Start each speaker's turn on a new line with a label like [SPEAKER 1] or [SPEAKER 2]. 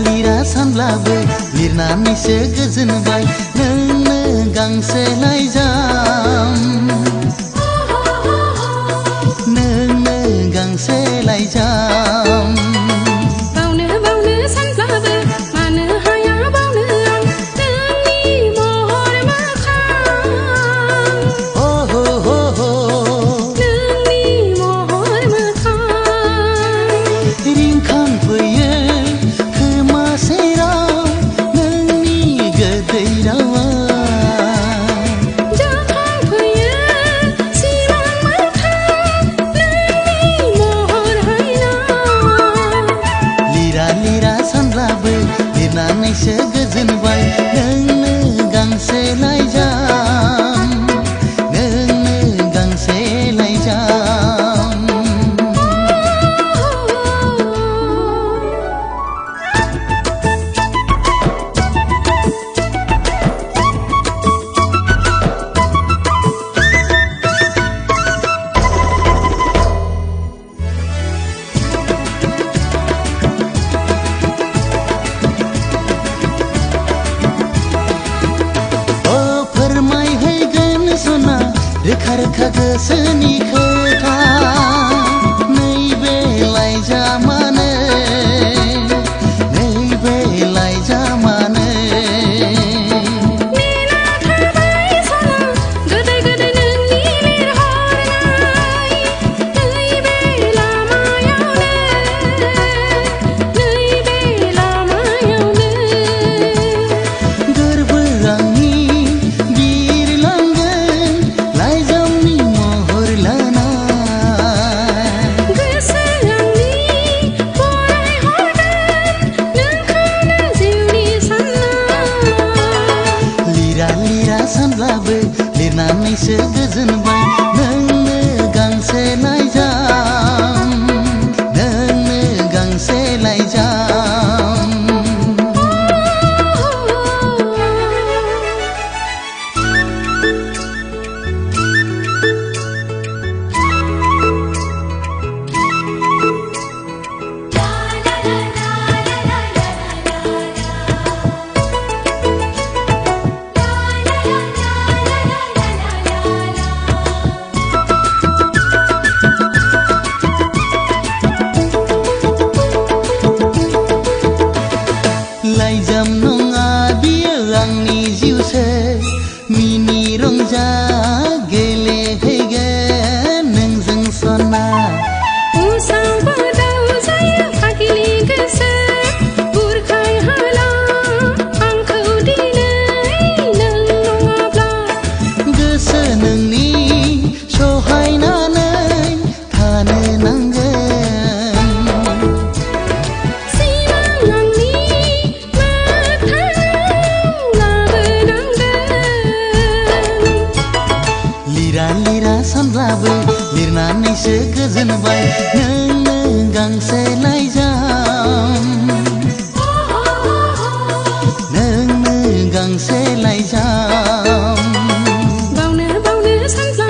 [SPEAKER 1] lira सानब्लाबो लिरनानैसो गोजोनबाय नोंनो गांसे लाइजाम नोंनो गांसे लाइजाम
[SPEAKER 2] बावनो बावनो सानब्लाबो मानो हाया बावनो आं नोंनि महर मोखां
[SPEAKER 1] हो हो हो हो
[SPEAKER 2] नोंनि महर मोखां
[SPEAKER 1] रिंखांफैयो खोमा सेराव नोंनि गोदै रावा
[SPEAKER 2] जाखांफैयो सिमां मोखां नोंनि महर हायना
[SPEAKER 1] लिरा सानब्लाबो लिरनानैसो गोजोनबाय नोंनो गांसे लाइजाम नोंनो गांसे लाइजाम फोरमायहैगोन सना रोखा रोखा गोसोनि खोथा नैबे लाइजामानो नैबे लाइजामानो
[SPEAKER 2] नेना थाबाय सना गोदै गोदै नोंनि लिरहरनाय नैबे लामायावनो
[SPEAKER 1] गोरबो आंनि बिरलांगोन लाइजामनि महर लाना
[SPEAKER 2] गोसो आंनि फरायहरगोन नोंखौनो जिउनि सानना
[SPEAKER 1] लिरा सानब्लाबो लिरनानैसो गोजोनबाय नोंनो गांसे लाइजाम नोंनो गांसे लाइजाम लाइजाम नङा बियो आंनि जिउसो मिनि रंजा गेलेहैगोन नोंजों सना
[SPEAKER 2] उसाव बादाव जायो फाग्लि गोसो बुरखाय हाला आंखौ दिनै नों नङाब्ला
[SPEAKER 1] गोसो नोंनि सहायनानै थानो नांगोन
[SPEAKER 2] सिमां आंनि मोगथाङाव लाबोनांगोन
[SPEAKER 1] लिरा सानब्लाबो लिरनानैसो गोजोनबाय नोंनो गांसे लाइजाम नोंनो गांसे लाइजाम
[SPEAKER 2] बावनो बावनो सानब्ला